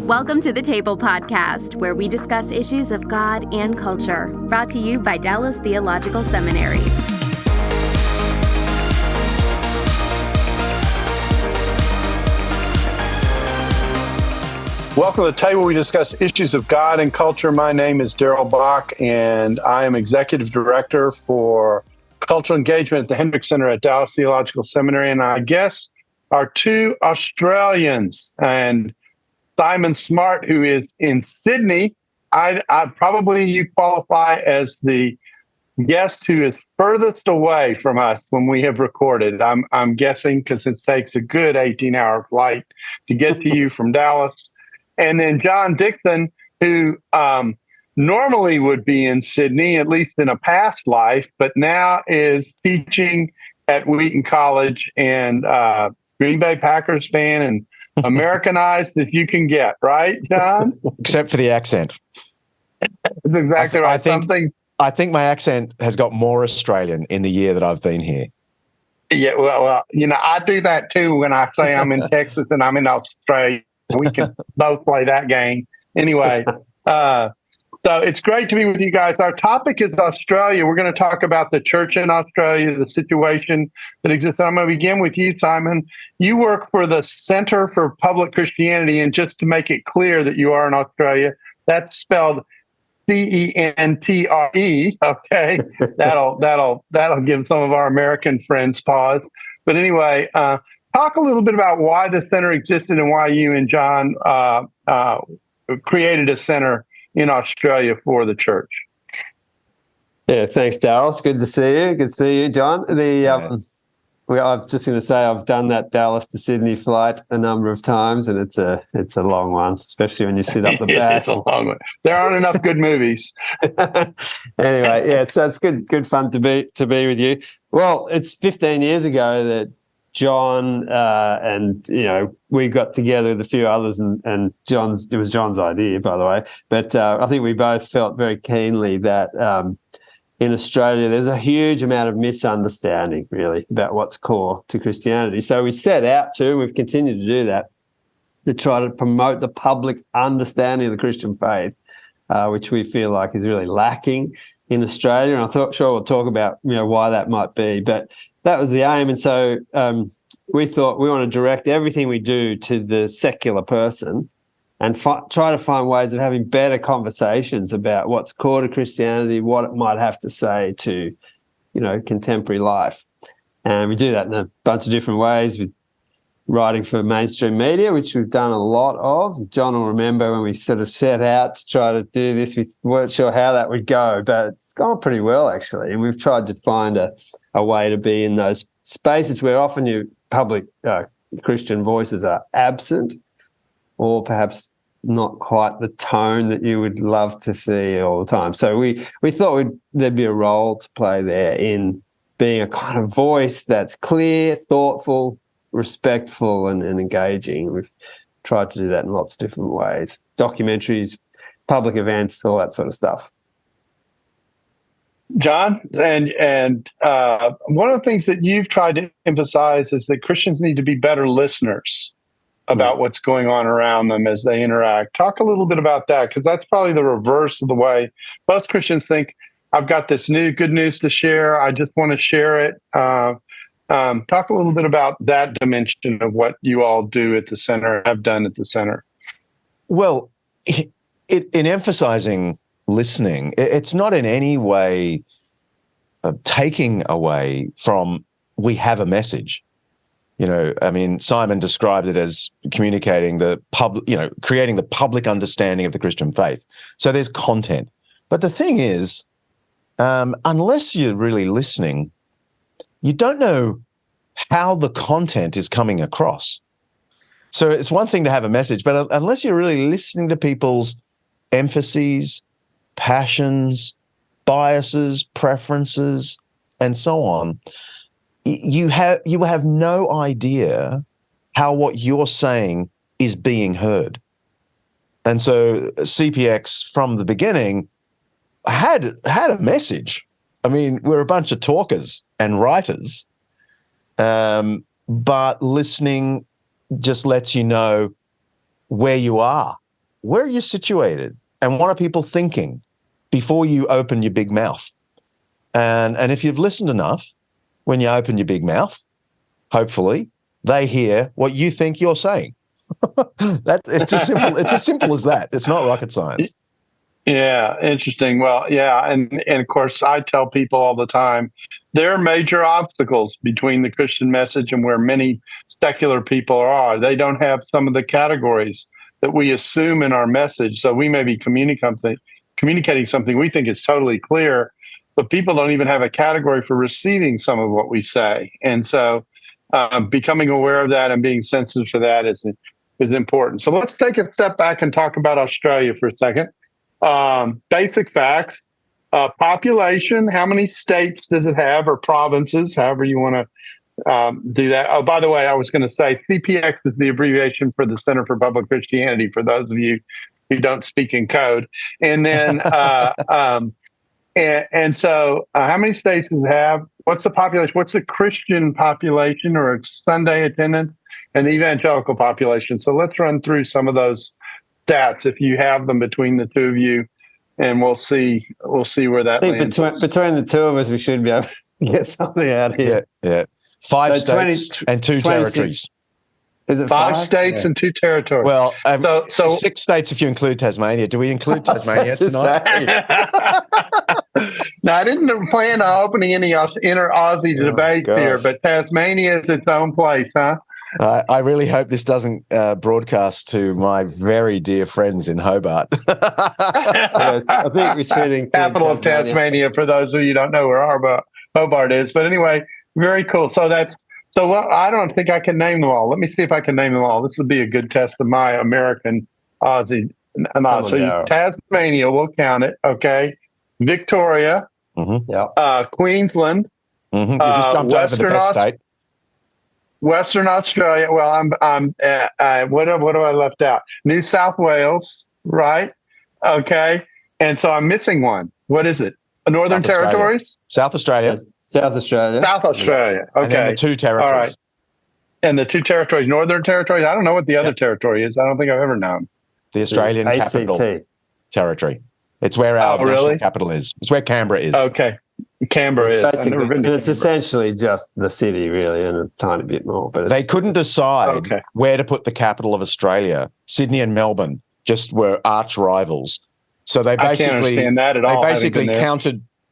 Welcome to the Table Podcast, where we discuss issues of God and culture, brought to you by Dallas Theological Seminary. Welcome to the Table. We discuss issues of God and culture. My name is Darrell Bock, and I am Executive Director for Cultural Engagement at the Hendricks Center at Dallas Theological Seminary. And I guess our two Australians, and Simon Smart, who is in Sydney. I probably you qualify as the guest who is furthest away from us when we have recorded. I'm guessing because it takes a good 18-hour flight to get to you from Dallas. And then John Dickson, who normally would be in Sydney, at least in a past life, but now is teaching at Wheaton College, and Green Bay Packers fan and Americanized as you can get, right, John? Except for the accent. That's exactly right. I think my accent has got more Australian in the year that I've been here. Yeah, well, I do that too when I say I'm in Texas and I'm in Australia. We can both play that game. Anyway, so it's great to be with you guys. Our topic is Australia. We're going to talk about the church in Australia, the situation that exists. I'm going to begin with you, Simon. You work for the Center for Public Christianity, and just to make it clear that you are in Australia, that's spelled CENTRE. Okay, that'll give some of our American friends pause. But anyway, talk a little bit about why the center existed and why you and John created a center in Australia for the church. Yeah, thanks, Darrell. It's good to see you. Good to see you, John. I'm just going to say I've done that Dallas to Sydney flight a number of times, and it's a long one, especially when you sit up the back. It's a long one. There aren't enough good movies. Anyway, yeah, so it's good fun to be with you. Well, it's 15 years ago that John and we got together with a few others, and it was John's idea, by the way. But I think we both felt very keenly that in Australia there's a huge amount of misunderstanding, really, about what's core to Christianity. So we set out to, we've continued to do that, to try to promote the public understanding of the Christian faith, which we feel like is really lacking in Australia. And I thought, sure, we'll talk about why that might be, but that was the aim. And so we thought we want to direct everything we do to the secular person and try to find ways of having better conversations about what's core to Christianity, what it might have to say to, contemporary life. And we do that in a bunch of different ways, with writing for mainstream media, which we've done a lot of. John will remember when we sort of set out to try to do this, we weren't sure how that would go, but it's gone pretty well, actually. And we've tried to find a way to be in those spaces where often your public Christian voices are absent, or perhaps not quite the tone that you would love to see all the time. So we thought there'd be a role to play there in being a kind of voice that's clear, thoughtful, respectful, and engaging. We've tried to do that in lots of different ways. Documentaries, public events, all that sort of stuff. John, and one of the things that you've tried to emphasize is that Christians need to be better listeners about what's going on around them as they interact. Talk a little bit about that, because that's probably the reverse of the way most Christians think. I've got this good news to share. I just want to share it. Talk a little bit about that dimension of what you all do at the center, have done at the center. Well, in emphasizing listening, it's not in any way taking away from we have a message. Simon described it as communicating the public, creating the public understanding of the Christian faith. So there's content. But the thing is, unless you're really listening, you don't know how the content is coming across. So it's one thing to have a message, but unless you're really listening to people's emphases, passions, biases, preferences, and so on, you have no idea how what you're saying is being heard. And so CPX from the beginning had a message. I mean, we're a bunch of talkers and writers, but listening just lets you know where you are where are you situated and what are people thinking before you open your big mouth? And if you've listened enough, when you open your big mouth, hopefully they hear what you think you're saying. It's as simple as that. It's not rocket science. Yeah, interesting. Well, yeah, and of course, I tell people all the time, there are major obstacles between the Christian message and where many secular people are. They don't have some of the categories that we assume in our message. So we may be communicating something we think is totally clear, but people don't even have a category for receiving some of what we say. And so becoming aware of that and being sensitive to that is important. So let's take a step back and talk about Australia for a second. Basic facts. Population, how many states does it have, or provinces, however you want to do that. Oh, by the way, I was going to say CPX is the abbreviation for the Center for Public Christianity, for those of you who don't speak in code. And then, so how many states does it have? What's the population? What's the Christian population or Sunday attendance, and the evangelical population? So let's run through some of those stats if you have them between the two of you, and we'll see where that lands. Between the two of us, we should be able to get something out of here. Yeah. 5 states and 2 territories. Is it 5 states and 2 territories? Well, so 6 states if you include Tasmania. Do we include Tasmania tonight? Now, I didn't plan on opening any inter-Aussie debates here, but Tasmania is its own place, huh? I really hope this doesn't broadcast to my very dear friends in Hobart. Yes, I think we should include capital of Tasmania, for those of you who don't know where Hobart is. But anyway, very cool. So I don't think I can name them all. Let me see if I can name them all. This will be a good test of my American Aussie. Tasmania, we'll count it. Okay. Victoria. Mm-hmm. Queensland. Mm-hmm. You just jumped over the best state. Western Australia. Well, what have I left out? New South Wales, right? Okay. And so I'm missing one. What is it? Northern Territories? South Australia. South Australia. Okay. And then the 2 territories. All right. And the 2 territories, Northern Territories. I don't know what the other territory is. I don't think I've ever known. The Australian Capital Territory. It's where our national capital is. It's where Canberra is. Okay. Canberra is. I've never been to it's essentially just the city, really, and a tiny bit more. But they couldn't decide where to put the capital of Australia. Sydney and Melbourne just were arch rivals. So they basically, I can't understand that at all. They basically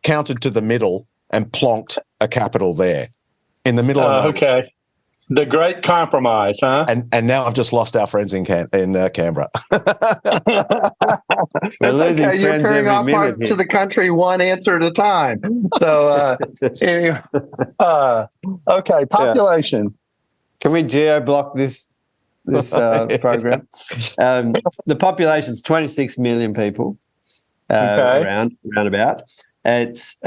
counted to the middle and plonked a capital there in the middle of okay. The Great Compromise, huh? And now I've just lost our friends in Canberra. That's okay. You're carrying off parts of the country one answer at a time. So anyway, okay, population. Yeah. Can we geo-block this program? The population's 26 million people. Around about. It's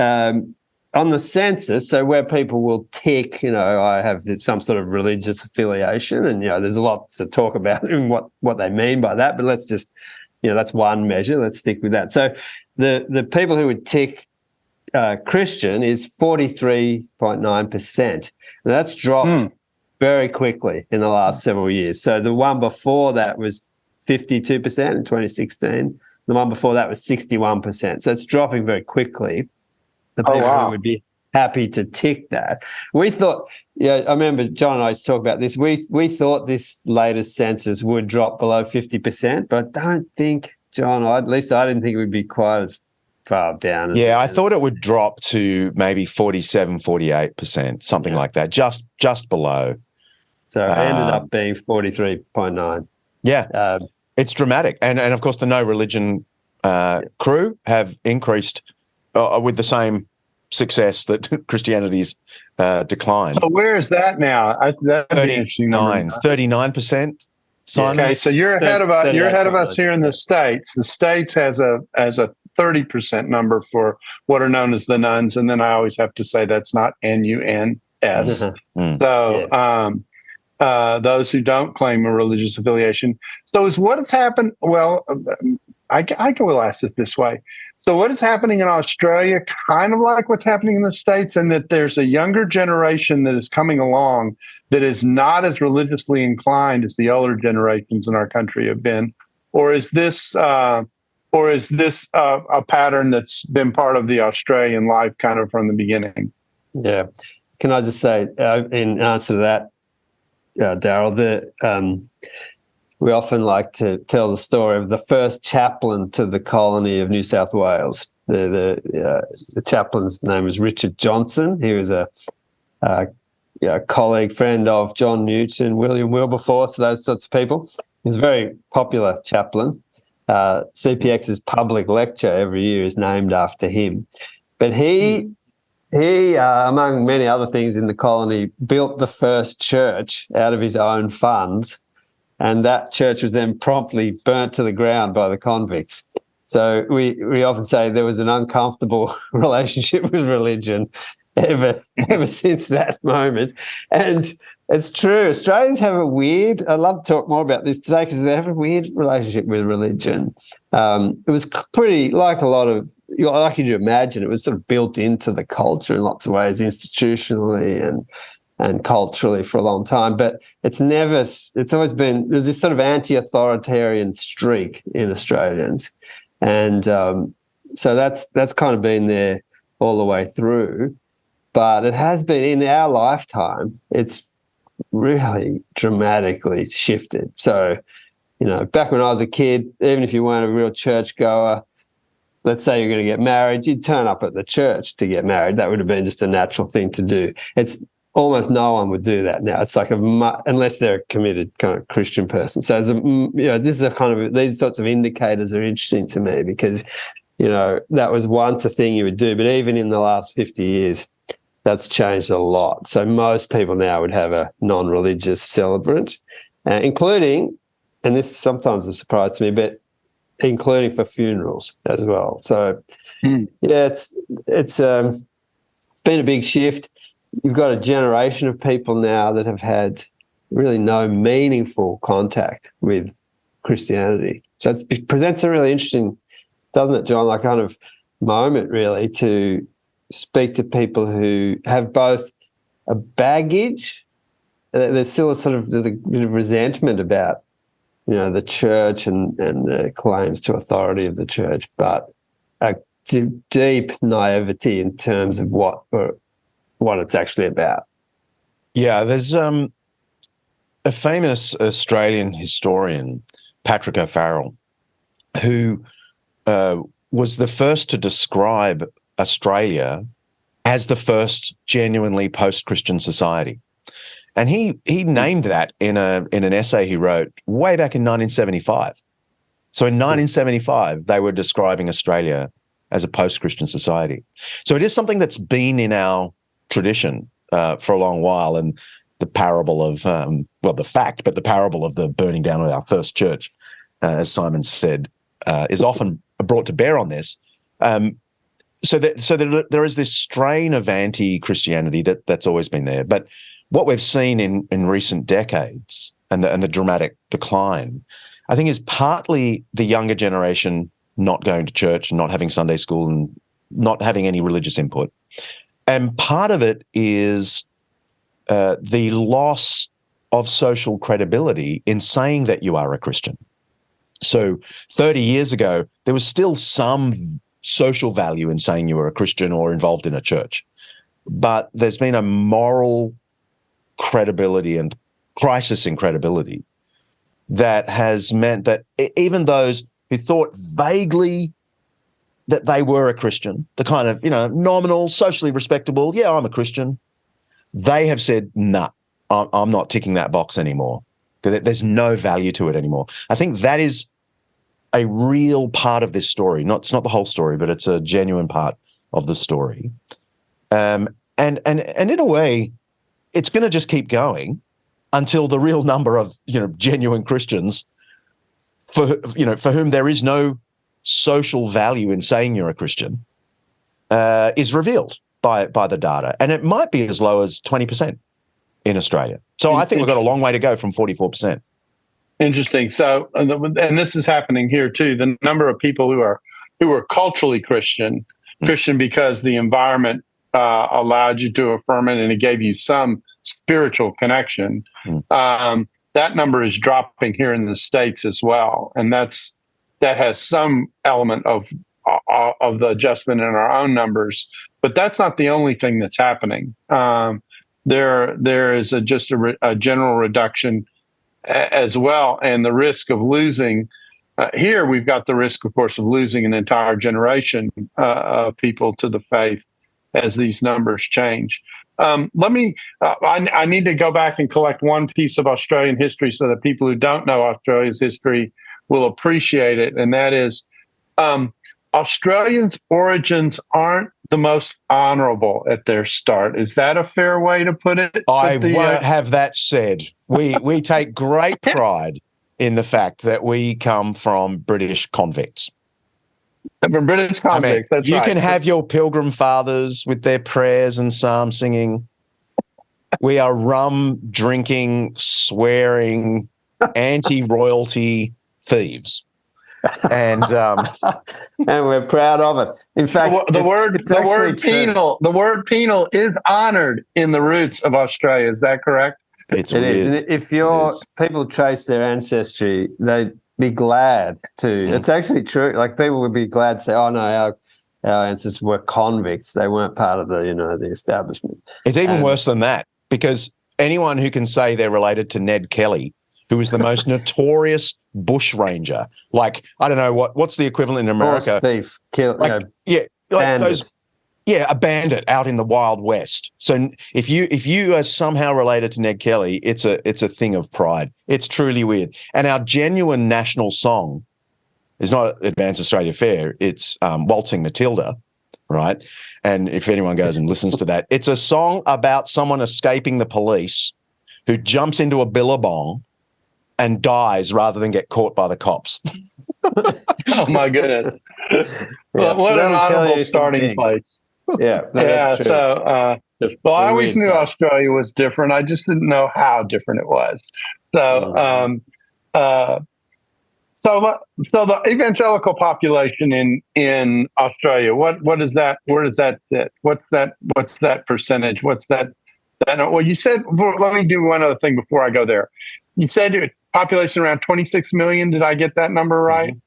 on the census, so where people will tick, I have some sort of religious affiliation, and there's a lot to talk about and what they mean by that. But let's just, that's one measure. Let's stick with that. So the people who would tick Christian is 43.9%. That's dropped very quickly in the last several years. So the one before that was 52% in 2016. The one before that was 61%. So it's dropping very quickly. The people who would be happy to tick that. We thought, I remember John and I used to talk about this. We thought this latest census would drop below 50%, but I don't think, John, at least I didn't think it would be quite as far down. I thought it would drop to maybe 47, 48%, something like that, just below. So it ended up being 43.9. Yeah, it's dramatic. And of course, the no religion crew have increased with the same success that Christianity's declined. So where is that now? That'd be interesting. 39%. Okay, so you're ahead of us. You're ahead of us here in the States. The States has a 30% number for what are known as the nuns, and then I always have to say that's not NUNS. So those who don't claim a religious affiliation. So is what has happened? Well, I will ask it this way. So what is happening in Australia, kind of like what's happening in the States, and that there's a younger generation that is coming along that is not as religiously inclined as the older generations in our country have been? or is this a pattern that's been part of the Australian life kind of from the beginning? Yeah. Can I just say, in answer to that, Darrell, we often like to tell the story of the first chaplain to the colony of New South Wales. The chaplain's name was Richard Johnson. He was a colleague, friend of John Newton, William Wilberforce, those sorts of people. He was a very popular chaplain. CPX's public lecture every year is named after him. But he, among many other things in the colony, built the first church out of his own funds, and that church was then promptly burnt to the ground by the convicts. So we often say there was an uncomfortable relationship with religion ever since that moment. And it's true, Australians have a weird, I'd love to talk more about this today because they have a weird relationship with religion. It was pretty, like a lot of, like you'd imagine, it was sort of built into the culture in lots of ways, institutionally and culturally for a long time. But it's always been, there's this sort of anti-authoritarian streak in Australians. And so that's kind of been there all the way through. But it has been, in our lifetime, it's really dramatically shifted. So, back when I was a kid, even if you weren't a real churchgoer, let's say you're going to get married, you'd turn up at the church to get married. That would have been just a natural thing to do. It's almost no one would do that now. It's like unless they're a committed kind of Christian person. So this is a kind of, these sorts of indicators are interesting to me because, that was once a thing you would do. But even in the last 50 years, that's changed a lot. So most people now would have a non-religious celebrant, including, and this is sometimes a surprise to me, but including for funerals as well. So, it's been a big shift. You've got a generation of people now that have had really no meaningful contact with Christianity. So it presents a really interesting, doesn't it, John, like kind of moment really to speak to people who have both a baggage, there's still there's a bit of resentment about, the church and the claims to authority of the church, but a deep naivety in terms of what it's actually about. Yeah, there's a famous Australian historian, Patrick O'Farrell, who was the first to describe Australia as the first genuinely post-Christian society. And he named that in an essay he wrote way back in 1975. So in 1975, they were describing Australia as a post-Christian society. So it is something that's been in our tradition for a long while. And the parable of, the parable of the burning down of our first church, as Simon said, is often brought to bear on this. So there is this strain of anti-Christianity that's always been there. But what we've seen in recent decades and the dramatic decline, I think, is partly the younger generation not going to church, not having Sunday school, and not having any religious input. And part of it is the loss of social credibility in saying that you are a Christian. So 30 years ago, there was still some social value in saying you were a Christian or involved in a church. But there's been a moral credibility and crisis in credibility that has meant that even those who thought vaguely that they were a Christian, the kind of, nominal, socially respectable, yeah, I'm a Christian, they have said, nah, I'm not ticking that box anymore. There's no value to it anymore. I think that is a real part of this story. It's not the whole story, but it's a genuine part of the story. And in a way, it's going to just keep going until the real number of, genuine Christians for whom there is no social value in saying you're a Christian is revealed by the data. And it might be as low as 20% in Australia. So I think we've got a long way to go from 44%. Interesting. So, and this is happening here too. The number of people who are culturally Christian because the environment allowed you to affirm it and it gave you some spiritual connection. that number is dropping here in the States as well. And that has some element of the adjustment in our own numbers, but that's not the only thing that's happening. There is just a general reduction as well, and the risk of losing. Here, we've got the risk, of course, of losing an entire generation of people to the faith as these numbers change. I need to go back and collect one piece of Australian history so that people who don't know Australia's history will appreciate it, and that is Australians' origins aren't the most honorable at their start. Is that a fair way to put it? I won't have that said. We take great pride in the fact that we come from British convicts. From British convicts, that's you right. You can have your Pilgrim Fathers with their prayers and psalm singing. We are rum drinking, swearing, anti-royalty thieves. And we're proud of it. In fact, the word penal is honored in the roots of Australia. Is that correct? It is. And if people trace their ancestry, they'd be glad to. It's actually true. Like, people would be glad to say, "Oh no, our ancestors were convicts. They weren't part of the establishment." It's even worse than that, because anyone who can say they're related to Ned Kelly, who was the most notorious bushranger, like, I don't know what's the equivalent in America? Horse thief, a bandit out in the Wild West. So if you are somehow related to Ned Kelly, it's a thing of pride. It's truly weird. And our genuine national song is not Advance Australia Fair. It's Waltzing Matilda, right? And if anyone goes and listens to that, it's a song about someone escaping the police who jumps into a billabong and dies rather than get caught by the cops. Oh my goodness! What an honorable starting place. Yeah, that's true. So, I always knew Australia was different. I just didn't know how different it was. So, so the evangelical population in Australia, what is that? Where does that sit? What's that percentage? What's that? Well, you said. Let me do one other thing before I go there. You said population around 26 million. Did I get that number right? Mm-hmm.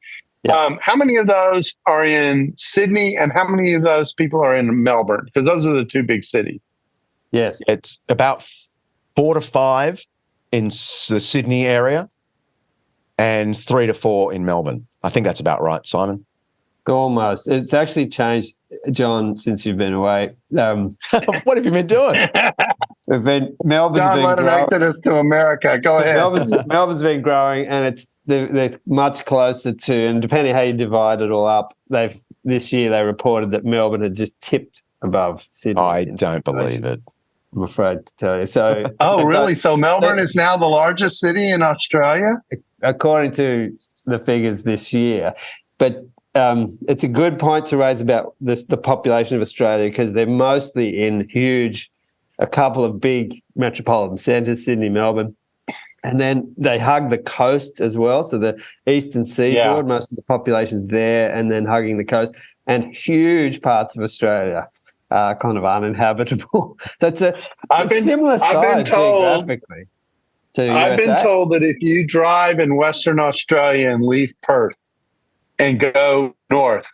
Yeah. How many of those are in Sydney, and how many of those people are in Melbourne? Because those are the two big cities. Yes, it's about 4 to 5 in the Sydney area, and 3 to 4 in Melbourne. I think that's about right, Simon. Almost. It's actually changed, John, since you've been away. What have you been doing? Melbourne's John led an exodus to America. Go ahead. Melbourne's been growing, and they're much closer to, and depending how you divide it all up, this year they reported that Melbourne had just tipped above Sydney. I don't believe it. I'm afraid to tell you. So, really? So Melbourne is now the largest city in Australia, according to the figures this year. But it's a good point to raise about the population of Australia, because they're mostly in a couple of big metropolitan centres, Sydney, Melbourne, and then they hug the coast as well. So the eastern seaboard, most of the population's there, and then hugging the coast, and huge parts of Australia are kind of uninhabitable. That's similar size geographically to USA. I've been told that if you drive in Western Australia and leave Perth and go north,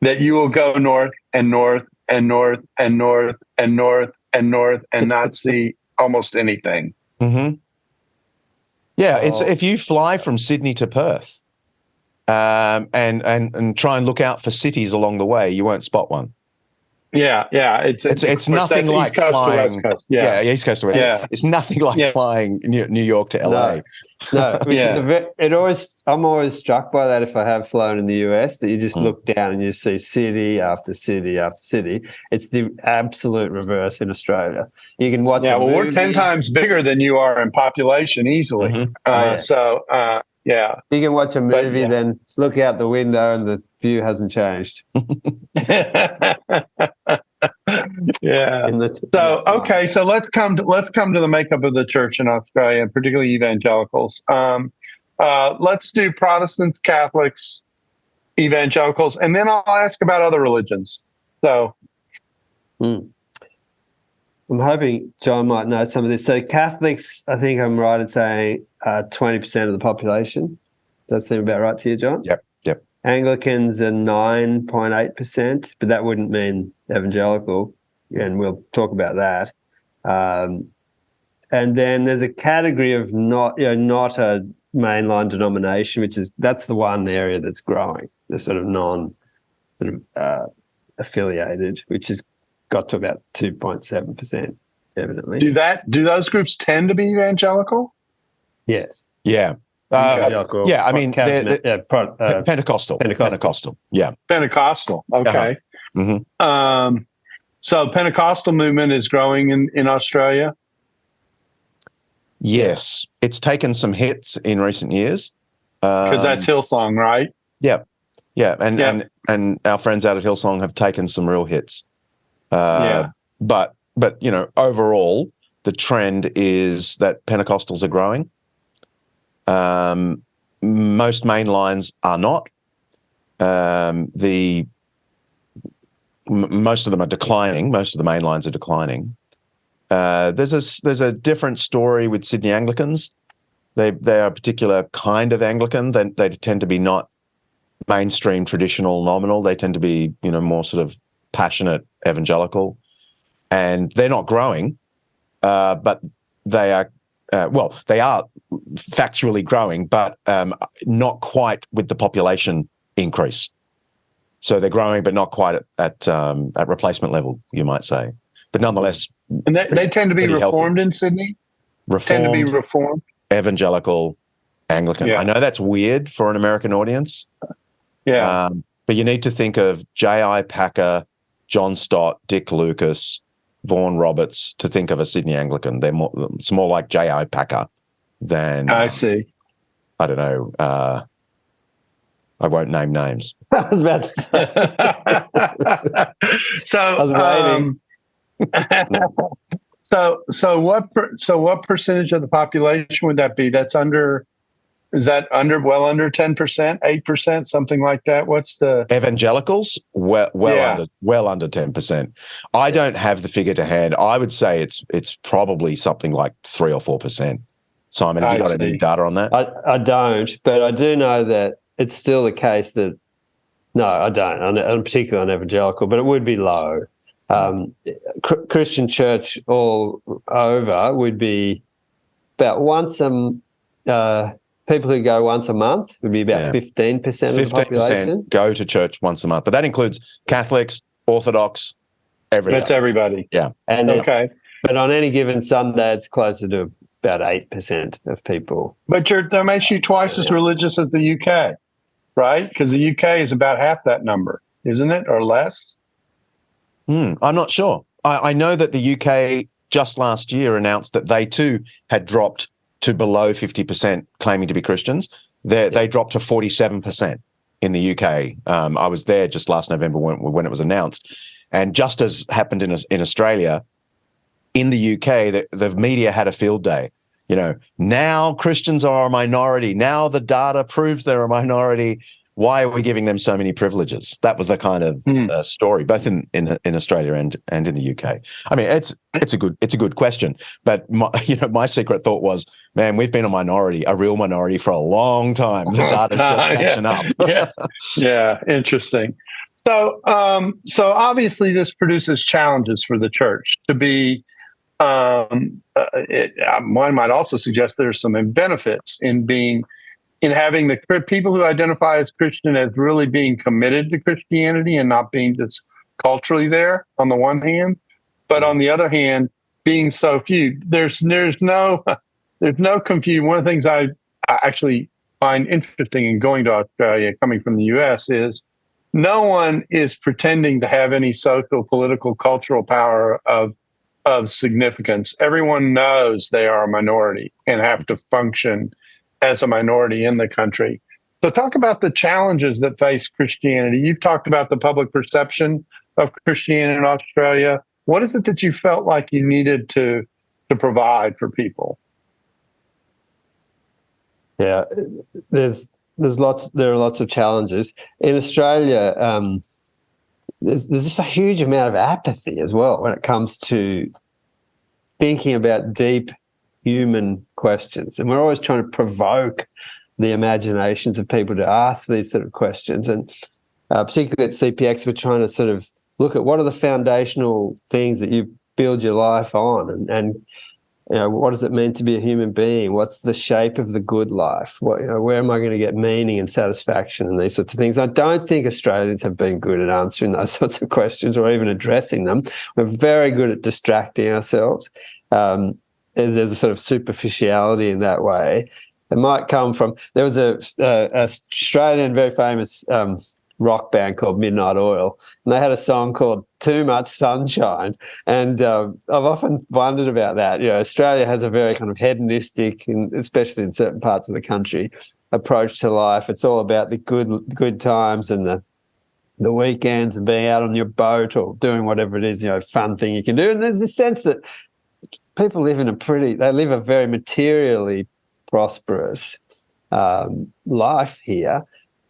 that you will go north and north and north and north and north and north and not see almost anything. Mm-hmm. Yeah, it's if you fly from Sydney to Perth, and try and look out for cities along the way, you won't spot one. Yeah. It's nothing like East Coast flying. To West Coast. Yeah, East Coast to West. Yeah. It's nothing like flying New York to LA. No, I'm always struck by that if I have flown in the US, that you just look down and you see city after city after city. It's the absolute reverse in Australia. You can watch. Yeah, we're 10 times bigger than you are in population easily. Mm-hmm. So. Yeah, you can watch a movie, then look out the window, and the view hasn't changed. Yeah. So okay, so let's come to the makeup of the church in Australia, and particularly evangelicals. Let's do Protestants, Catholics, evangelicals, and then I'll ask about other religions. So, I'm hoping John might know some of this. So Catholics, I think I'm right in saying, 20% of the population. Does that seem about right to you, John? Yep. Anglicans are 9.8%, but that wouldn't mean evangelical, and we'll talk about that. And then there's a category of not a mainline denomination, that's the one area that's growing, the sort of affiliated, which has got to about 2.7%, evidently. Do those groups tend to be evangelical? Yes. Yeah. Evangelical. I mean, Pentecostal. Pentecostal. Yeah. Pentecostal. Okay. Mm-hmm. So Pentecostal movement is growing in Australia? Yes. It's taken some hits in recent years. Because that's Hillsong, right? Yeah. Yeah. And our friends out at Hillsong have taken some real hits. But overall, the trend is that Pentecostals are growing. Most main lines are not. Most of them are declining. Most of the main lines are declining. There's a different story with Sydney Anglicans. They are a particular kind of Anglican. They tend to be not mainstream traditional nominal. They tend to be more sort of passionate evangelical, and they're not growing, but they are. They are factually growing, but not quite with the population increase. So they're growing, but not quite at replacement level, you might say. But nonetheless, and they tend to be reformed healthy. In Sydney. Reformed, tend to be reformed, evangelical, Anglican. Yeah. I know that's weird for an American audience. Yeah, but you need to think of J.I. Packer, John Stott, Dick Lucas, Vaughan Roberts to think of a Sydney Anglican. It's more like J.I. Packer than I see. I don't know. I won't name names. I was about to say. So I was waiting. So what percentage of the population would that be? Is that under 10%, 8%, something like that? What's the evangelicals? Well under 10%. I don't have the figure to hand. I would say it's probably something like 3 or 4%. Simon, have you got any data on that? I don't, but I do know that it's still the case that no, I don't. I'm particularly on evangelical, but it would be low. Christian church all over would be about people who go once a month would be about 15% of the population. Go to church once a month, but that includes Catholics, Orthodox, everybody. That's everybody. Yeah. And but on any given Sunday, it's closer to about 8% of people. But that makes you twice as religious as the UK, right? Because the UK is about half that number, isn't it, or less? I'm not sure. I know that the UK just last year announced that they too had dropped to below 50% claiming to be Christians. They dropped to 47% in the UK. I was there just last November when it was announced. And just as happened in Australia, in the UK, the media had a field day. Now Christians are a minority. Now the data proves they're a minority. Why are we giving them so many privileges? That was the kind of story, both in Australia and in the UK. I mean, it's a good question, but my secret thought was, man, we've been a real minority for a long time. The data's just catching up. Yeah, interesting. So obviously this produces challenges for the church to be. One might also suggest there's some benefits in having the people who identify as Christian as really being committed to Christianity and not being just culturally there on the one hand, but on the other hand, being so few. There's no confusion. One of the things I actually find interesting in going to Australia, coming from the U.S., is no one is pretending to have any social, political, cultural power of significance. Everyone knows they are a minority and have to function as a minority in the country. So talk about the challenges that face Christianity. You've talked about the public perception of Christianity in Australia. What is it that you felt like you needed to provide for people? Yeah, there are lots of challenges. In Australia, there's just a huge amount of apathy as well when it comes to thinking about deep human questions. And we're always trying to provoke the imaginations of people to ask these sort of questions. And particularly at CPX, we're trying to sort of look at what are the foundational things that you build your life on, and you know, what does it mean to be a human being? What's the shape of the good life? Where am I going to get meaning and satisfaction and these sorts of things? I don't think Australians have been good at answering those sorts of questions or even addressing them. We're very good at distracting ourselves. There's a sort of superficiality in that way. It might come from, there was a Australian very famous rock band called Midnight Oil, and they had a song called Too Much Sunshine. And I've often wondered about that. You know, Australia has a very kind of hedonistic, and especially in certain parts of the country, approach to life. It's all about the good times and the weekends and being out on your boat or doing whatever it is, you know, fun thing you can do. And there's this sense that people live a very materially prosperous life here.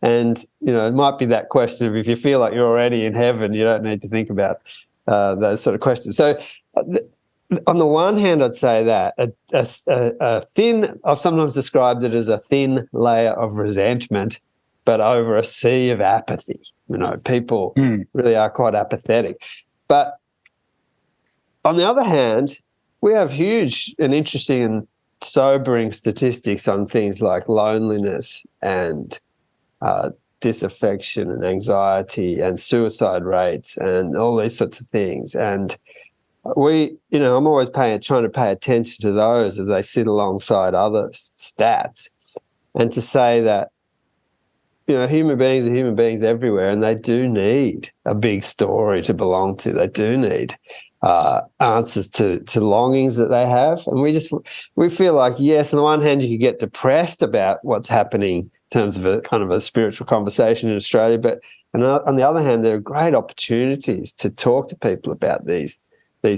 And, you know, it might be that question of if you feel like you're already in heaven, you don't need to think about those sort of questions. So on the one hand, I'd say that I've sometimes described it as a thin layer of resentment, but over a sea of apathy. You know, people really are quite apathetic. But on the other hand, we have huge and interesting and sobering statistics on things like loneliness and disaffection and anxiety and suicide rates and all these sorts of things. And I'm always trying to pay attention to those as they sit alongside other stats, and to say that, you know, human beings are human beings everywhere, and they do need a big story to belong to. They do need answers to longings that they have. And we feel like, yes, on the one hand, you could get depressed about what's happening in terms of a kind of a spiritual conversation in Australia, but on the other hand, there are great opportunities to talk to people about these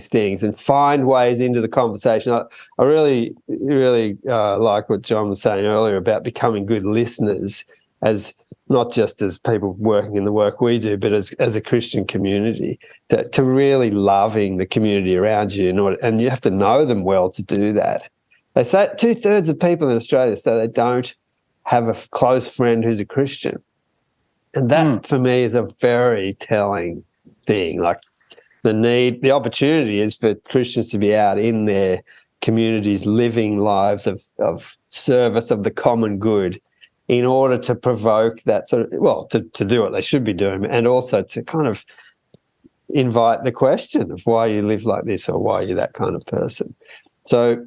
things and find ways into the conversation. I really, really like what John was saying earlier about becoming good listeners, as not just as people working in the work we do, but as a Christian community, to really loving the community around you, and you have to know them well to do that. They say 2/3 of people in Australia say they don't have a close friend who's a Christian. And that for me is a very telling thing. Like the opportunity is for Christians to be out in their communities living lives of service of the common good in order to provoke that sort of, to do what they should be doing, and also to kind of invite the question of why you live like this or why you're that kind of person. So,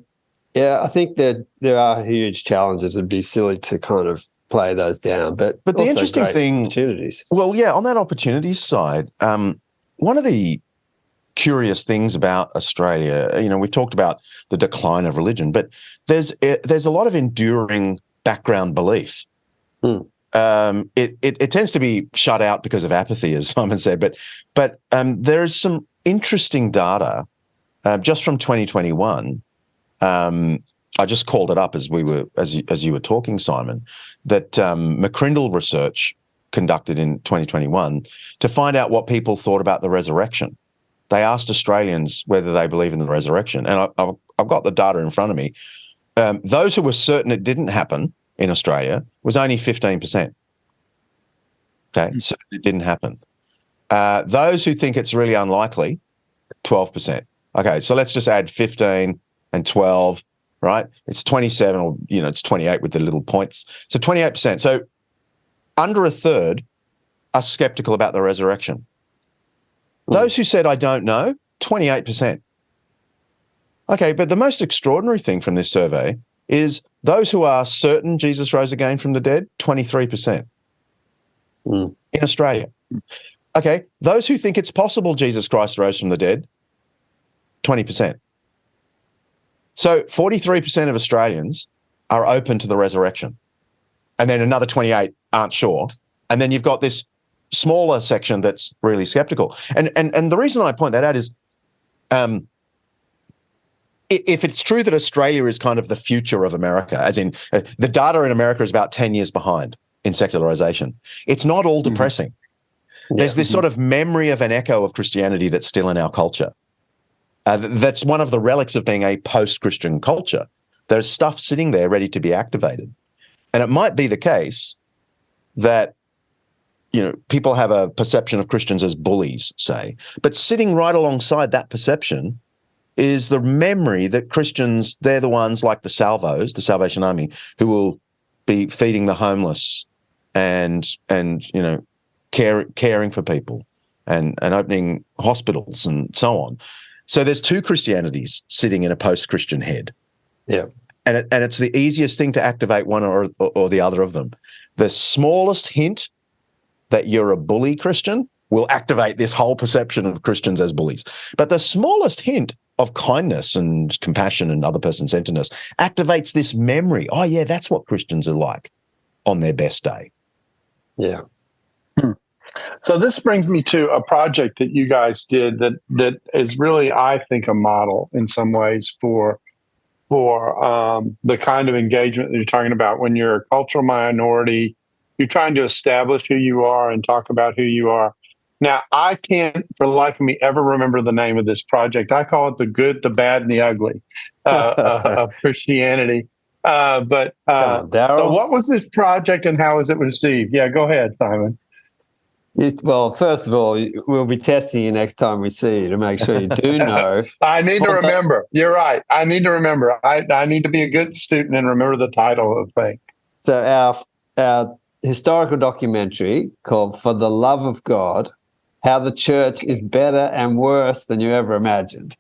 yeah, I think that there are huge challenges. It'd be silly to kind of play those down. But the interesting thing, opportunities. Well, yeah, on that opportunities side, one of the curious things about Australia, you know, we've talked about the decline of religion, but there's a lot of enduring background belief. It tends to be shut out because of apathy, as Simon said, but there is some interesting data just from 2021. I just called it up as you were talking, Simon, that McCrindle research conducted in 2021 to find out what people thought about the resurrection. They asked Australians whether they believe in the resurrection, and I've got the data in front of me. Those who were certain it didn't happen in Australia was only 15%. Okay, so it didn't happen. Those who think it's really unlikely, 12%. Okay, so let's just add 15 and 12, right? It's 27, or, you know, it's 28 with the little points. So 28%. So under a third are skeptical about the resurrection. Those who said, I don't know, 28%. Okay, but the most extraordinary thing from this survey is those who are certain Jesus rose again from the dead, 23% in Australia. Okay, those who think it's possible Jesus Christ rose from the dead, 20%. So 43% of Australians are open to the resurrection. And then another 28 aren't sure. And then you've got this smaller section that's really skeptical. And the reason I point that out is if it's true that Australia is kind of the future of America, as in the data in America is about 10 years behind in secularization, it's not all depressing. Yeah. There's this sort of memory of an echo of Christianity that's still in our culture. That's one of the relics of being a post-Christian culture. There's stuff sitting there ready to be activated. And it might be the case that, people have a perception of Christians as bullies, say, but sitting right alongside that perception is the memory that Christians, they're the ones like the Salvos, the Salvation Army, who will be feeding the homeless and caring for people and opening hospitals and so on. So there's two Christianities sitting in a post-Christian head. Yeah. And it's the easiest thing to activate one or the other of them. The smallest hint that you're a bully Christian will activate this whole perception of Christians as bullies. But the smallest hint of kindness and compassion and other person-centeredness activates this memory. Oh, yeah, that's what Christians are like on their best day. Yeah. So this brings me to a project that you guys did that is really, I think, a model in some ways for the kind of engagement that you're talking about. When you're a cultural minority, you're trying to establish who you are and talk about who you are. Now, I can't for the life of me ever remember the name of this project. I call it the good, the bad, and the ugly of Christianity. But so what was this project and how was it received? Yeah, go ahead, Simon. Well, first of all, we'll be testing you next time we see you to make sure you do know. I need to remember. You're right. I need to remember. I need to be a good student and remember the title of the thing. So our historical documentary called For the Love of God, How the Church is Better and Worse Than You Ever Imagined,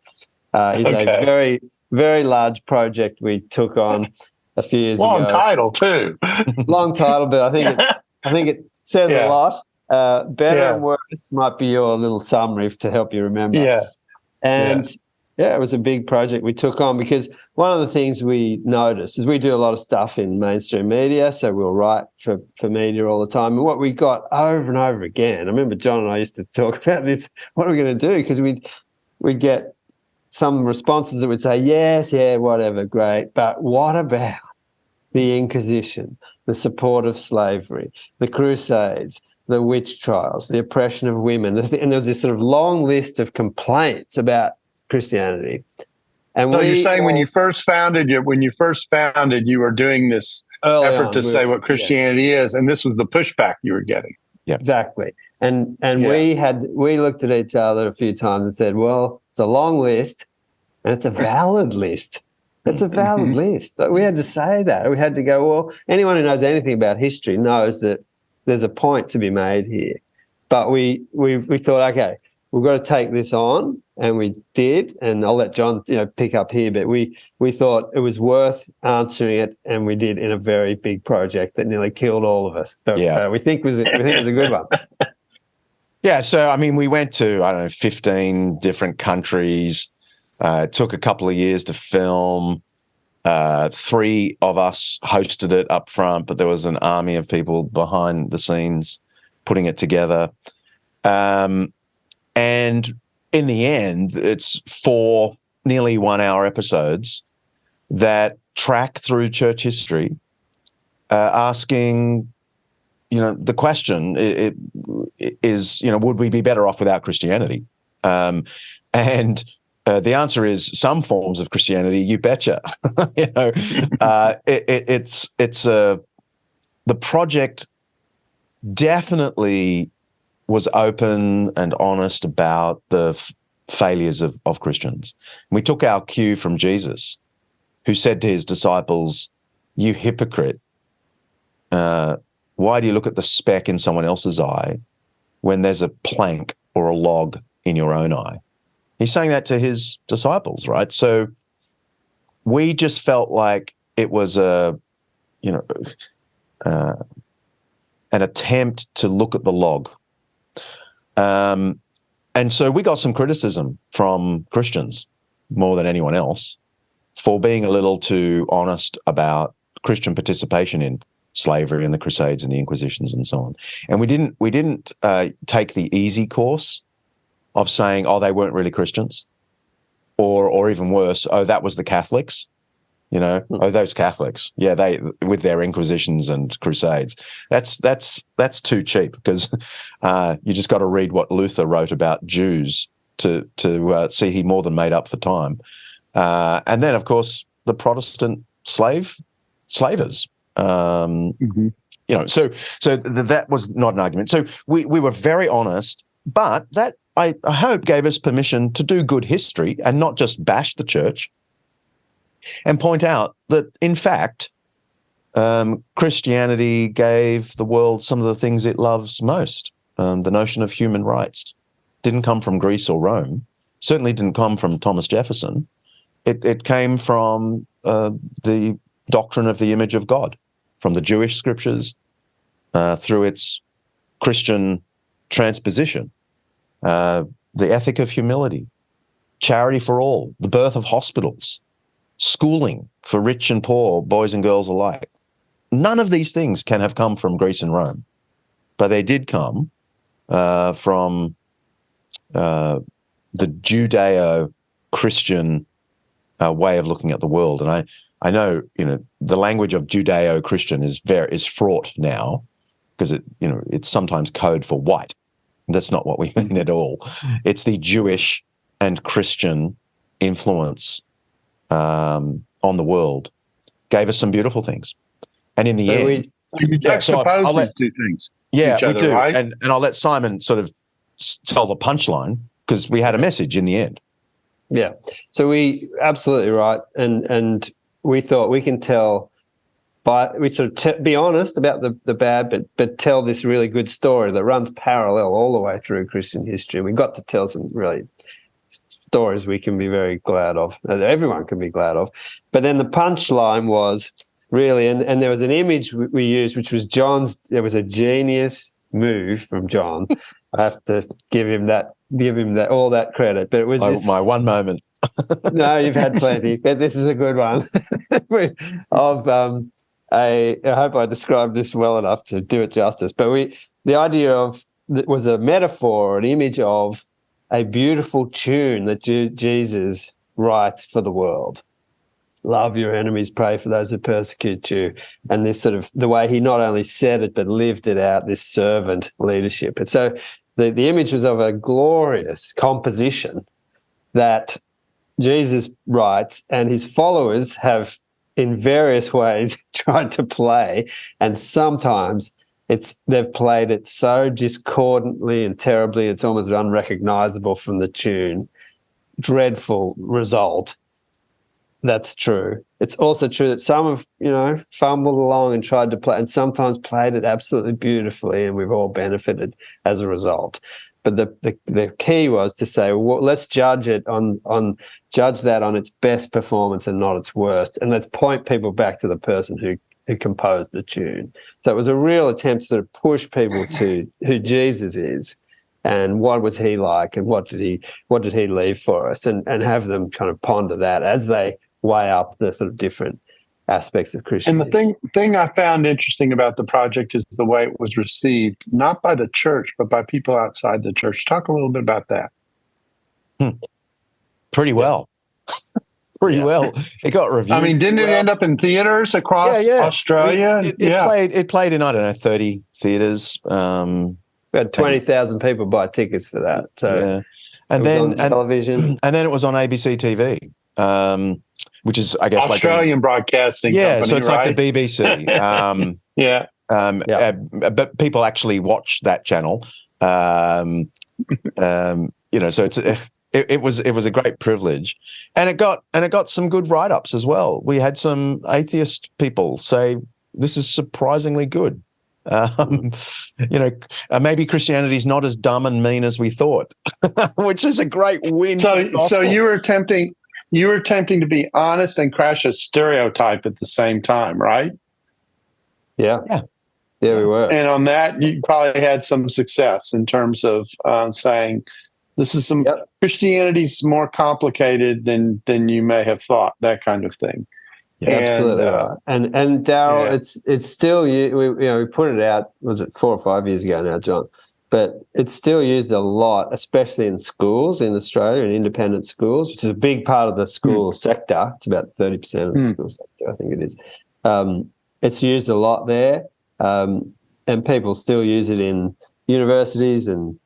is a very, very large project we took on a few years ago. Long title, too. Long title, but I think it says a lot. Better and worse might be your little summary to help you remember. Yeah. And it was a big project we took on because one of the things we noticed is we do a lot of stuff in mainstream media, so we'll write for media all the time. And what we got over and over again, I remember John and I used to talk about this, what are we going to do? Because we'd get some responses that would say, yes, whatever, great, but what about the Inquisition, the support of slavery, the Crusades, the witch trials, the oppression of women? And there was this sort of long list of complaints about Christianity. And so you're saying when you first founded, you were doing this effort to say what Christianity is, and this was the pushback you were getting. Yeah, exactly. And we looked at each other a few times and said, well, it's a long list and it's a valid list. It's a valid list. We had to say that. We had to go, well, anyone who knows anything about history knows that there's a point to be made here. But we thought, okay, we've got to take this on, and we did. And I'll let John pick up here, but we thought it was worth answering it, and we did in a very big project that nearly killed all of us. So, we think it was a good one. Yeah, so I mean, we went to 15 different countries. It took a couple of years to film. 3 of us hosted it up front, but there was an army of people behind the scenes putting it together. And in the end, it's 4 nearly 1-hour episodes that track through church history, asking, the question is, would we be better off without Christianity? And the answer is some forms of Christianity, you betcha. The project definitely was open and honest about the failures of Christians. We took our cue from Jesus, who said to his disciples, "You hypocrite, why do you look at the speck in someone else's eye when there's a plank or a log in your own eye?" He's saying that to his disciples, right? So we just felt like it was an attempt to look at the log. And so we got some criticism from Christians more than anyone else for being a little too honest about Christian participation in slavery and the Crusades and the Inquisitions and so on. And we didn't take the easy course of saying, oh, they weren't really Christians, or even worse, oh, that was the Catholics, oh, those Catholics, yeah, they with their Inquisitions and Crusades. That's too cheap, because you just got to read what Luther wrote about Jews to see he more than made up for time. And then, of course, the Protestant slavers. That was not an argument. So we were very honest, but that I hope gave us permission to do good history and not just bash the church, and point out that, in fact, Christianity gave the world some of the things it loves most. The notion of human rights didn't come from Greece or Rome, certainly didn't come from Thomas Jefferson. It came from the doctrine of the image of God, from the Jewish scriptures, through its Christian transposition, the ethic of humility, charity for all, the birth of hospitals, schooling for rich and poor, boys and girls alike. None of these things can have come from Greece and Rome, but they did come from the Judeo-Christian way of looking at the world. And I know, the language of Judeo-Christian is fraught now, because it's sometimes code for white. That's not what we mean at all. It's the Jewish and Christian influence on the world gave us some beautiful things. And in the end, you juxtapose these two things. Yeah, each other, we do. right? And I'll let Simon sort of tell the punchline, because we had a message in the end. Yeah. So we absolutely right, and we thought we can tell. But we sort of be honest about the bad, but tell this really good story that runs parallel all the way through Christian history. We got to tell some really stories we can be very glad of, that everyone can be glad of. But then the punchline was really, and there was an image we used, which was John's. There was a genius move from John. I have to give him that all that credit. But it was my one moment. No, you've had plenty, but this is a good one. I hope I described this well enough to do it justice. But the idea of it was a metaphor, an image of a beautiful tune that Jesus writes for the world. Love your enemies, pray for those who persecute you. And this sort of the way he not only said it, but lived it out, this servant leadership. And so the image was of a glorious composition that Jesus writes, and his followers have in various ways tried to play, and sometimes they've played it so discordantly and terribly it's almost unrecognizable from the tune. Dreadful result. That's true. It's also true that some have, fumbled along and tried to play, and sometimes played it absolutely beautifully, and we've all benefited as a result. But the key was to say, well, let's judge it judge that on its best performance and not its worst, and let's point people back to the person who composed the tune. So it was a real attempt to sort of push people to who Jesus is, and what was he like, and what did he leave for us, and have them kind of ponder that as they weigh up the sort of different aspects of Christianity. And the thing I found interesting about the project is the way it was received, not by the church, but by people outside the church. Talk a little bit about that. Pretty well. Pretty well. It got reviewed. I mean, didn't it end up in theaters across Australia? It played in, 30 theaters. We had 20,000 people buy tickets for that. So and then on television. And then it was on ABC TV. Which is, I guess, Australian broadcasting company, so it's right? like the BBC. But people actually watch that channel. So it was a great privilege, and it got some good write-ups as well. We had some atheist people say this is surprisingly good. Maybe Christianity is not as dumb and mean as we thought, which is a great win. So you were attempting to be honest and crash a stereotype at the same time, right? Yeah, we were. And on that, you probably had some success in terms of saying, this is Christianity's more complicated than you may have thought, that kind of thing. Yeah, absolutely right. And Darrell, it's still, we put it out, was it 4 or 5 years ago now, John? But it's still used a lot, especially in schools in Australia, in independent schools, which is a big part of the school sector. It's about 30% of the school sector, I think it is. It's used a lot there, and people still use it in universities and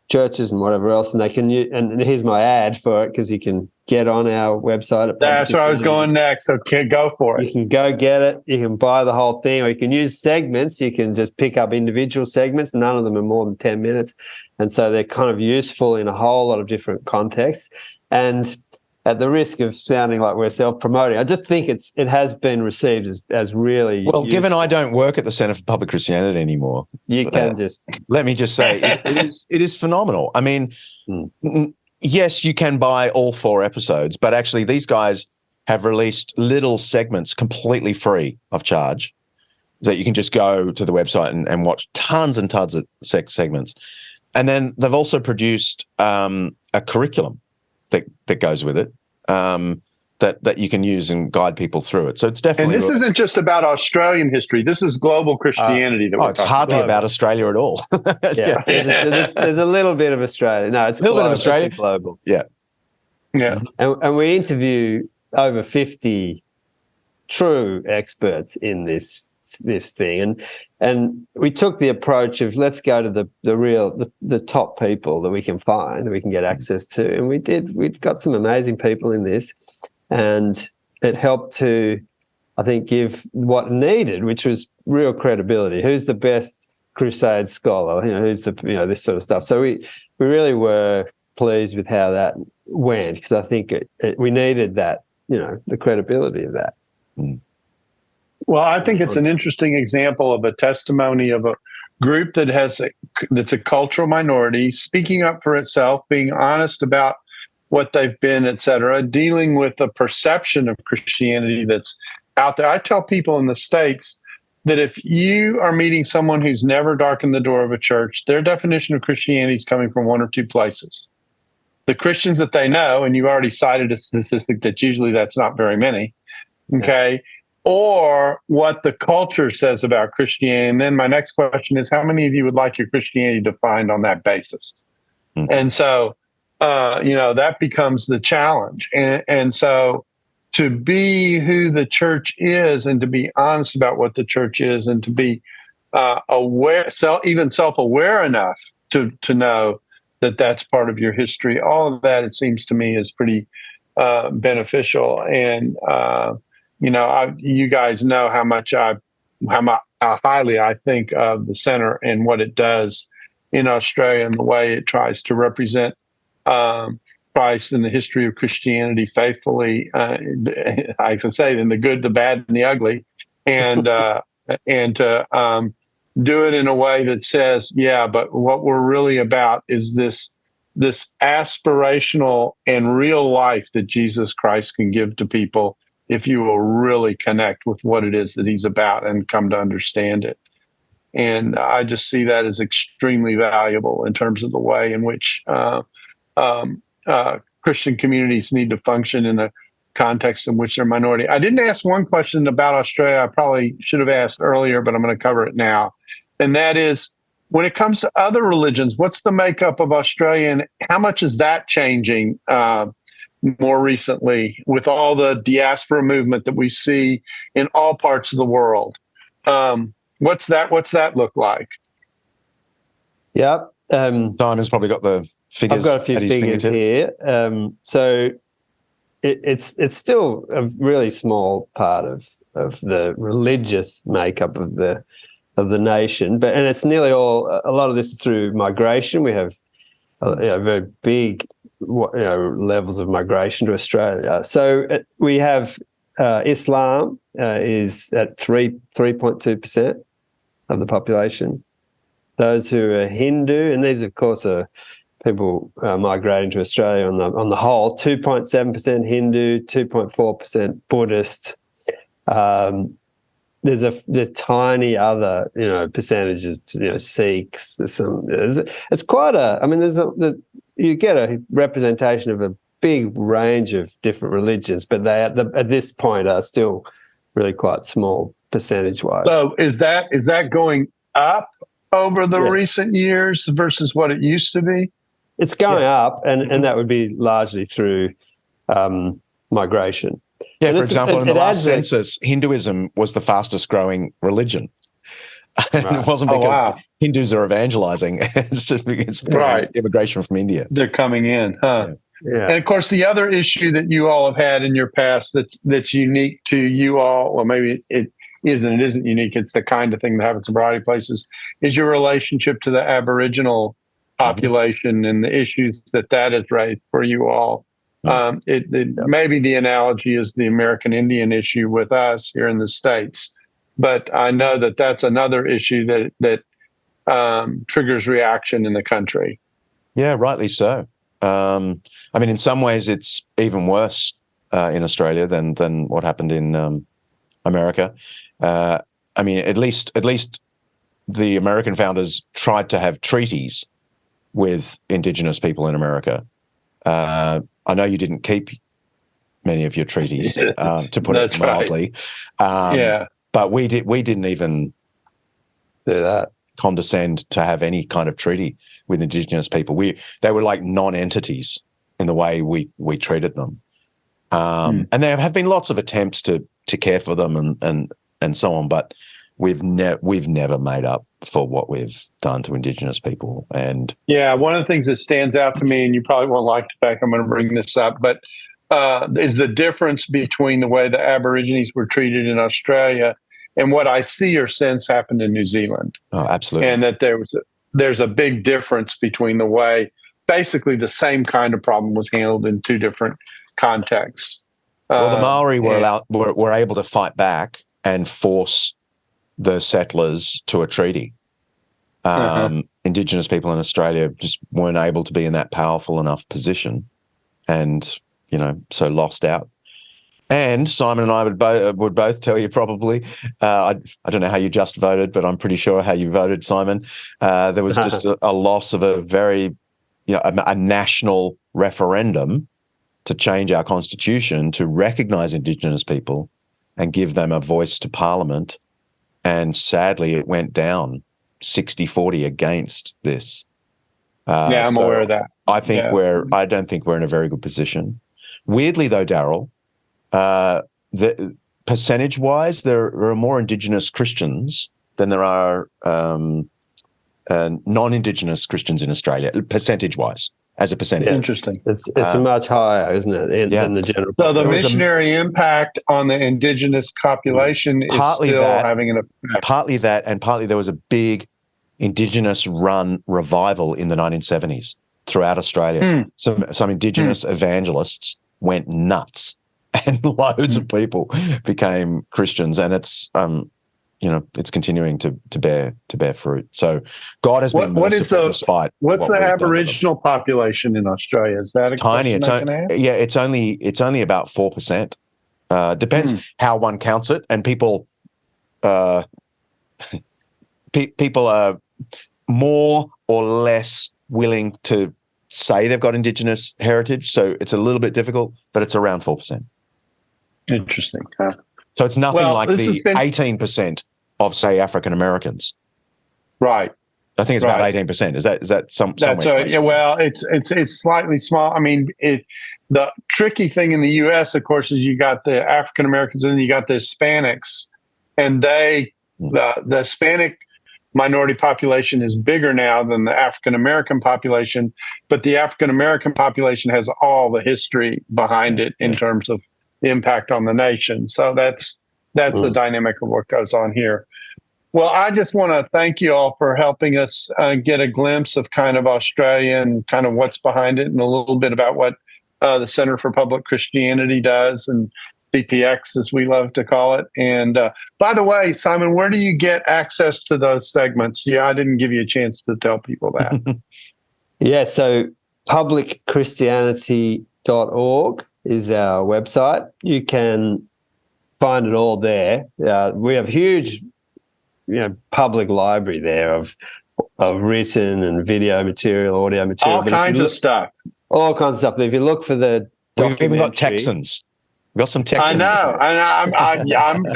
churches and whatever else, and they can use, and here's my ad for it, because you can get on our website. That's where I was going next. Okay, go for it. You can go get it. You can buy the whole thing, or you can use segments. You can just pick up individual segments. None of them are more than 10 minutes. And so they're kind of useful in a whole lot of different contexts. And at the risk of sounding like we're self-promoting, I just think it has been received as really well. useful. Given I don't work at the Centre for Public Christianity anymore, you can just let me just say it is phenomenal. I mean, yes, you can buy all 4 episodes, but actually these guys have released little segments completely free of charge that you can just go to the website and watch tons and tons of segments. And then they've also produced a curriculum that goes with it, that you can use and guide people through it. So it's definitely. And this isn't just about Australian history. This is global Christianity. It's hardly about Australia at all. Yeah, there's a little bit of Australia. No, it's a little bit of Australia. It's global. Yeah. And we interview over 50 true experts in this thing, and we took the approach of let's go to the top people that we can find, that we can get access to, and we've got some amazing people in this, and it helped to, I think, give what needed, which was real credibility. Who's the best crusade scholar? Who's this sort of stuff. So we really were pleased with how that went, because I think we needed that, the credibility of that. Well, I think it's an interesting example of a testimony of a group that's a cultural minority, speaking up for itself, being honest about what they've been, et cetera, dealing with the perception of Christianity that's out there. I tell people in the States that if you are meeting someone who's never darkened the door of a church, their definition of Christianity is coming from one or two places. The Christians that they know, and you already cited a statistic that usually that's not very many, okay, or what the culture says about Christianity. And then my next question is, how many of you would like your Christianity defined on that basis? And so, that becomes the challenge. And so to be who the church is, and to be honest about what the church is, and to be aware, even self-aware enough to know that that's part of your history, all of that, it seems to me, is pretty beneficial. And, you guys know how highly I think of the center and what it does in Australia, and the way it tries to represent Christ and the history of Christianity faithfully. I can say in the good, the bad, and the ugly, and to do it in a way that says, but what we're really about is this aspirational and real life that Jesus Christ can give to people, if you will really connect with what it is that he's about and come to understand it. And I just see that as extremely valuable in terms of the way in which Christian communities need to function in the context in which they're minority. I didn't ask one question about Australia I probably should have asked earlier, but I'm going to cover it now. And that is, when it comes to other religions, what's the makeup of Australia, and how much is that changing more recently with all the diaspora movement that we see in all parts of the world? What's that look like? Yeah. Simon's probably got the figures. I've got a few figures here. So it's still a really small part of the religious makeup of the nation, and it's nearly all. A lot of this is through migration. We have very big levels of migration to Australia. So we have Islam is at 3.2% of the population. Those who are Hindu, and these of course are people migrating to Australia on the whole, 2.7% Hindu, 2.4% Buddhist. There's tiny other percentages, Sikhs. It's quite a. I mean, you get a representation of a big range of different religions, but they at this point are still really quite small percentage-wise. So is that going up over the recent years versus what it used to be? It's going up, and that would be largely through migration. Yeah, for example, in the last census, Hinduism was the fastest growing religion. And it wasn't because wow. Hindus are evangelizing. It's just because Right. of immigration from India. They're coming in, huh? Yeah. And of course, the other issue that you all have had in your past that's unique to you all, well, maybe it isn't unique. It's the kind of thing that happens in a variety of places, is your relationship to the Aboriginal population and the issues that has raised for you all. Maybe the analogy is the American Indian issue with us here in the States, but I know that that's another issue that triggers reaction in the country. Yeah, rightly so. I mean, in some ways, it's even worse in Australia than what happened in America. I mean, at least the American founders tried to have treaties with Indigenous people in America. I know you didn't keep many of your treaties, to put it mildly. Right. But we didn't even Do that. condescend to have any kind of treaty with Indigenous people. They were like non-entities in the way we treated them. And there have been lots of attempts to care for them and so on, but we've never made up for what we've done to Indigenous people. And one of the things that stands out to me, and you probably won't like the fact I'm going to bring this up, but is the difference between the way the Aborigines were treated in Australia and what I see or sense happened in New Zealand. Oh, absolutely. And that there's a big difference between the way basically the same kind of problem was handled in two different contexts. Well, the Maori were able to fight back and force the settlers to a treaty. Indigenous people in Australia just weren't able to be in that powerful enough position, and so lost out. And Simon and I would both tell you probably, I don't know how you just voted, but I'm pretty sure how you voted, Simon. There was just a loss of a very, a national referendum to change our constitution to recognise Indigenous people and give them a voice to Parliament. And sadly, it went down 60-40 against this. I'm aware of that. I don't think we're in a very good position. Weirdly, though, Darrell, the percentage-wise, there are more Indigenous Christians than there are non-Indigenous Christians in Australia, percentage-wise, as a percentage. Interesting. It's much higher, isn't it, than the general So the population? missionary impact on the Indigenous population is still having an effect. Partly that, and partly there was a big Indigenous-run revival in the 1970s throughout Australia. Some Indigenous evangelists went nuts, and loads of people became Christians, and it's it's continuing to bear fruit. So God has been merciful despite what's the Aboriginal population in Australia? Is that tiny? It's only about 4%. Depends how one counts it, and people people are more or less willing to say they've got Indigenous heritage, so it's a little bit difficult, but it's around 4%. Interesting. So it's nothing like the 18% of, say, African Americans. Right. I think it's about 18%. Is that some? That's well, it's slightly small. I mean, the tricky thing in the U.S., of course, is you got the African Americans and then you got the Hispanics, and the Hispanic minority population is bigger now than the African American population, but the African American population has all the history behind it in terms of the impact on the nation. So that's the dynamic of what goes on here. Well, I just want to thank you all for helping us get a glimpse of kind of Australia and kind of what's behind it, and a little bit about what the Center for Public Christianity does, and CPX, as we love to call it. And by the way, Simon, where do you get access to those segments? Yeah, I didn't give you a chance to tell people that. So publicchristianity.org is our website. You can find it all there. We have huge, public library there of written and video material, audio material. All kinds of stuff. All kinds of stuff. But if you look for the documentary, we've even got Texans. We've got some Texans. I know.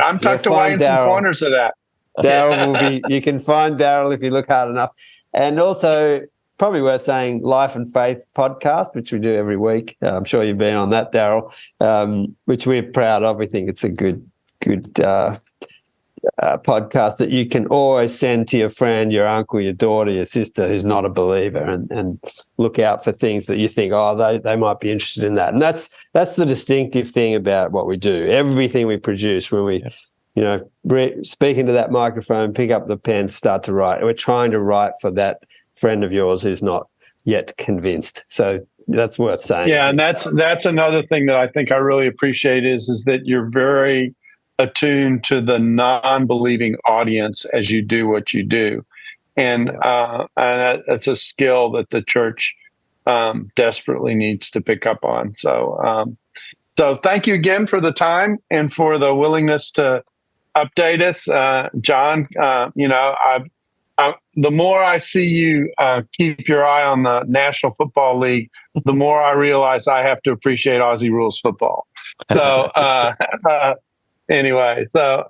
I'm tucked away in some corners of that. Darrell will be. You can find Darrell if you look hard enough. And also, probably worth saying, Life and Faith podcast, which we do every week. I'm sure you've been on that, Darrell, which we're proud of. We think it's a good podcast that you can always send to your friend, your uncle, your daughter, your sister who's not a believer, and look out for things that you think, they might be interested in that. And that's the distinctive thing about what we do. Everything we produce, when we, speak into that microphone, pick up the pen, start to write, we're trying to write for that friend of yours who's not yet convinced. So that's worth saying. Yeah, and that's another thing that I think I really appreciate is that you're very attuned to the non-believing audience as you do what you do, and that's a skill that the church desperately needs to pick up on. So thank you again for the time and for the willingness to update us, John. The more I see you keep your eye on the National Football League, the more I realize I have to appreciate Aussie rules football. So anyway, so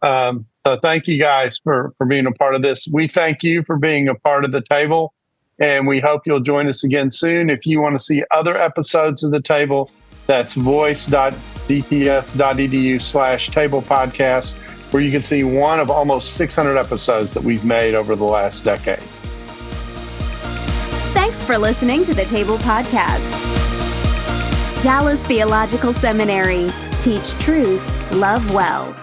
thank you guys for being a part of this. We thank you for being a part of the table, and we hope you'll join us again soon. If you want to see other episodes of the table, that's voice.dts.edu/table podcast, where you can see one of almost 600 episodes that we've made over the last decade. Thanks for listening to the Table Podcast. Dallas Theological Seminary. Teach truth, love well.